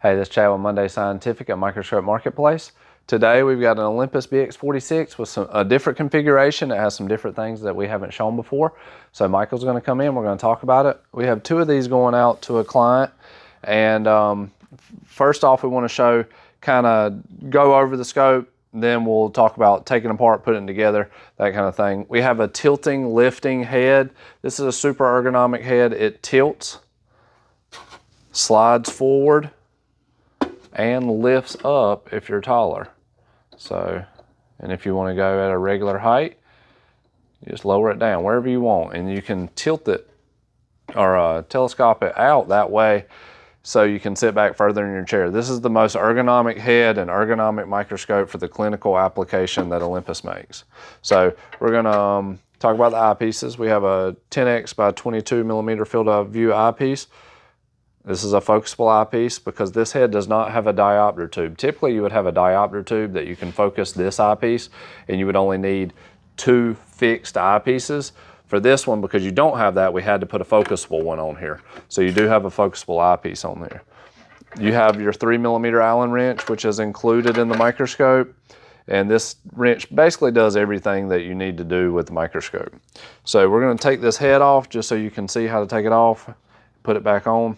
Hey, this is Chad with Munday Scientific at Microscope Marketplace. Today we've got an Olympus BX46 with a different configuration. It has some different things that we haven't shown before. So Michael's going to come in, we're going to talk about it. We have two of these going out to a client. And first off, we want to show, kind of go over the scope. Then we'll talk about taking apart, putting it together, that kind of thing. We have a tilting, lifting head. This is a super ergonomic head. It tilts, slides forward, and lifts up if you're taller. So, and if you want to go at a regular height, you just lower it down wherever you want, and you can tilt it or telescope it out that way so you can sit back further in your chair. This is the most ergonomic head and ergonomic microscope for the clinical application that Olympus makes. So we're gonna talk about the eyepieces. We have a 10x by 22 millimeter field of view eyepiece. This is a focusable eyepiece because this head does not have a diopter tube. Typically you would have a diopter tube that you can focus this eyepiece, and you would only need 2 fixed eyepieces. For this one, because you don't have that, we had to put a focusable one on here. So you do have a focusable eyepiece on there. You have your 3 millimeter Allen wrench, which is included in the microscope. And this wrench basically does everything that you need to do with the microscope. So we're gonna take this head off just so you can see how to take it off, put it back on.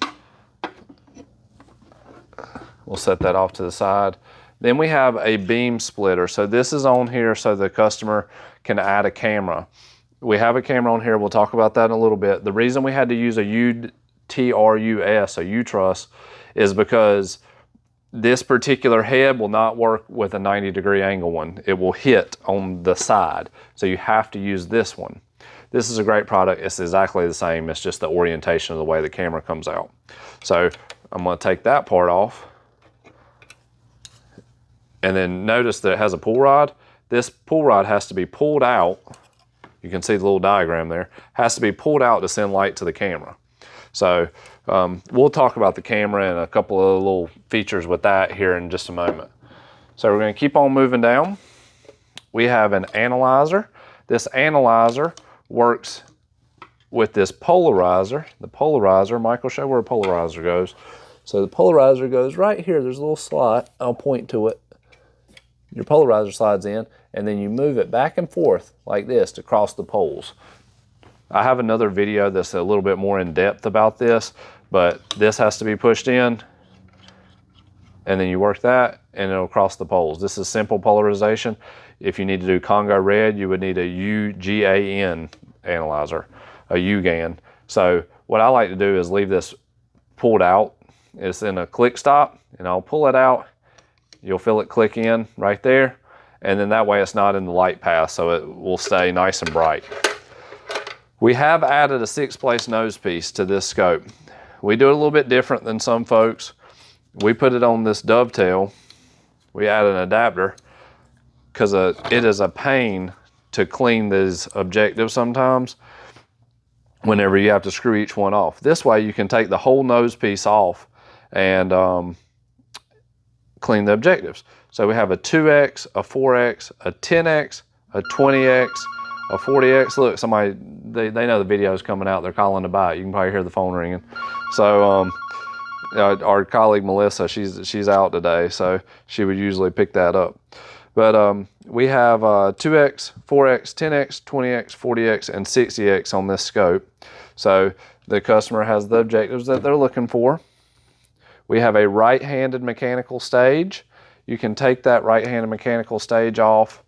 We'll set that off to the side. Then we have a beam splitter. So this is on here so the customer can add a camera. We have a camera on here. We'll talk about that in a little bit. The reason we had to use a UTRUS, a U-truss, is because this particular head will not work with a 90-degree angle one. It will hit on the side. So you have to use this one. This is a great product. It's exactly the same. It's just the orientation of the way the camera comes out. So I'm going to take that part off. And then notice that it has a pull rod. This pull rod has to be pulled out. You can see the little diagram there. Has to be pulled out to send light to the camera. So we'll talk about the camera and a couple of little features with that here in just a moment. So we're going to keep on moving down. We have an analyzer. This analyzer works with this polarizer. The polarizer, Michael, show where a polarizer goes. So the polarizer goes right here. There's a little slot. I'll point to it. Your polarizer slides in, and then you move it back and forth like this to cross the poles. I have another video that's a little bit more in depth about this, but this has to be pushed in, and then you work that, and it'll cross the poles. This is simple polarization. If you need to do Congo red, you would need a UGAN analyzer, a UGAN. So what I like to do is leave this pulled out. It's in a click stop, and I'll pull it out. You'll feel it click in right there, and then that way it's not in the light path, so it will stay nice and bright. We have added a 6-place nose piece to this scope. We do it a little bit different than some folks. We put it on this dovetail. We add an adapter because it is a pain to clean these objectives sometimes whenever you have to screw each one off. This way you can take the whole nose piece off and clean the objectives. So we have a 2X, a 4X, a 10X, a 20X, a 40X. Look, somebody, they know the video's coming out. They're calling to buy it. You can probably hear the phone ringing. So our colleague Melissa, she's out today, so she would usually pick that up. But we have 2X, 4X, 10X, 20X, 40X, and 60X on this scope. So the customer has the objectives that they're looking for. We have a right-handed mechanical stage. You can take that right-handed mechanical stage off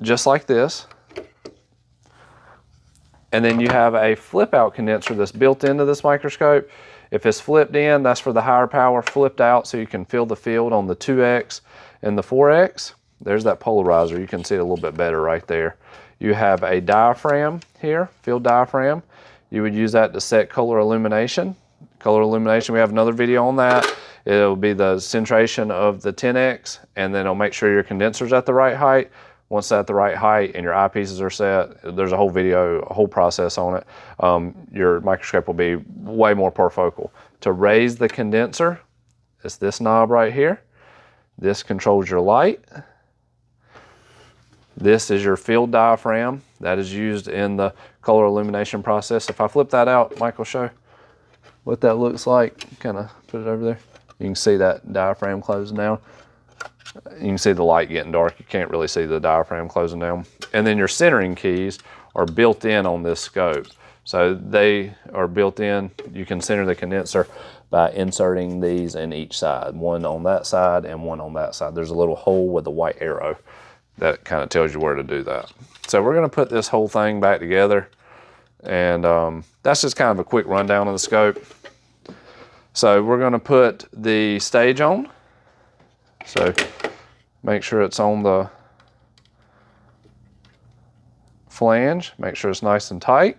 just like this. And then you have a flip-out condenser that's built into this microscope. If it's flipped in, that's for the higher power. Flipped out so you can feel the field on the 2X and the 4X. There's that polarizer. You can see it a little bit better right there. You have a diaphragm here, field diaphragm. You would use that to set color illumination. Color illumination, we have another video on that. It'll be the centration of the 10X, and then it'll make sure your condenser's at the right height. Once it's at the right height and your eyepieces are set, there's a whole video, a whole process on it. Your microscope will be way more perfocal. To raise the condenser, it's this knob right here. This controls your light. This is your field diaphragm. That is used in the color illumination process. If I flip that out, Michael, show what that looks like. Kind of put it over there. You can see that diaphragm closing down. You can see the light getting dark. You can't really see the diaphragm closing down. And then your centering keys are built in on this scope. So they are built in. You can center the condenser by inserting these in each side, one on that side and one on that side. There's a little hole with a white arrow that kind of tells you where to do that. So we're going to put this whole thing back together, and that's just kind of a quick rundown of the scope. So we're going to put the stage on. So make sure it's on the flange, make sure it's nice and tight.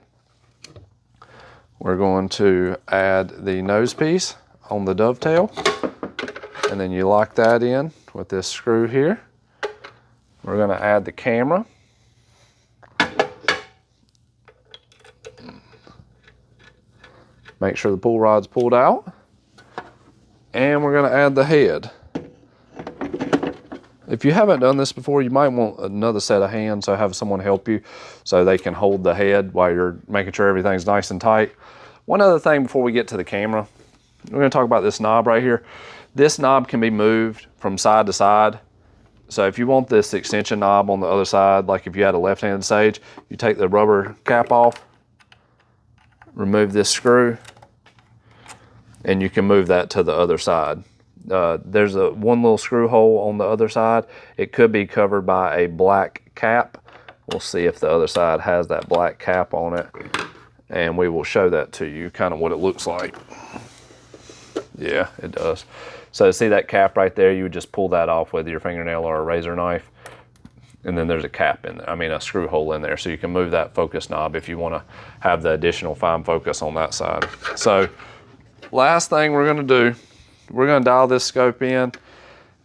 We're going to add the nose piece on the dovetail, and then you lock that in with this screw here. We're going to add the camera. Make sure the pull rod's pulled out. And we're going to add the head. If you haven't done this before, you might want another set of hands, so have someone help you so they can hold the head while you're making sure everything's nice and tight. One other thing before we get to the camera, we're going to talk about this knob right here. This knob can be moved from side to side. So if you want this extension knob on the other side, like if you had a left-handed stage, you take the rubber cap off, remove this screw, and you can move that to the other side. There's one little screw hole on the other side. It could be covered by a black cap. We'll see if the other side has that black cap on it, and we will show that to you, kind of what it looks like. Yeah, it does. So see that cap right there? You would just pull that off with your fingernail or a razor knife, and then there's a cap in there, I mean a screw hole in there, so you can move that focus knob if you want to have the additional fine focus on that side. So last thing we're going to do, we're going to dial this scope in,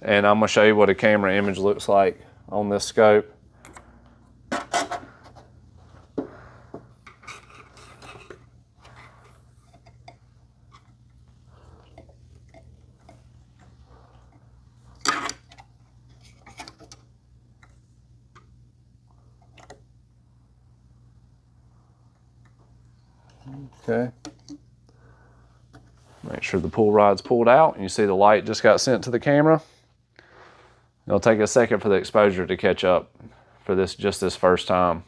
and I'm going to show you what a camera image looks like on this scope. Okay. Make sure the pull rod's pulled out, and you see the light just got sent to the camera. It'll take a second for the exposure to catch up for this, just this first time.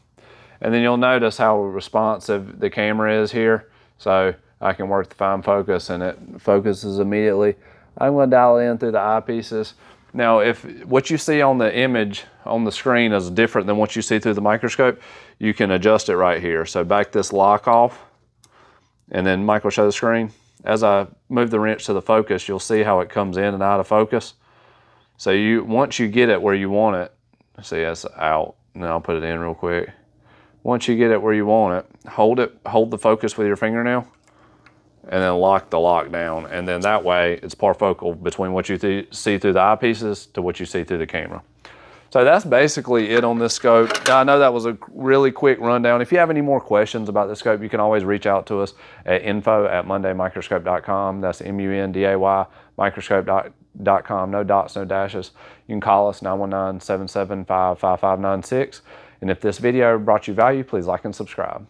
And then you'll notice how responsive the camera is here. So I can work the fine focus and it focuses immediately. I'm going to dial it in through the eyepieces. Now, if what you see on the image on the screen is different than what you see through the microscope, you can adjust it right here. So back this lock off, and then Mike will show the screen. As I move the wrench to the focus, you'll see how it comes in and out of focus. So once you get it where you want it, see that's out, and then I'll put it in real quick. Once you get it where you want it, hold the focus with your fingernail, and then lock the lock down. And then that way it's parfocal between what you see through the eyepieces to what you see through the camera. So that's basically it on this scope. Now, I know that was a really quick rundown. If you have any more questions about the scope, you can always reach out to us at info@mundaymicroscope.com. That's MUNDAY, microscope.com, no dots, no dashes. You can call us 919-775-5596. And if this video brought you value, please like and subscribe.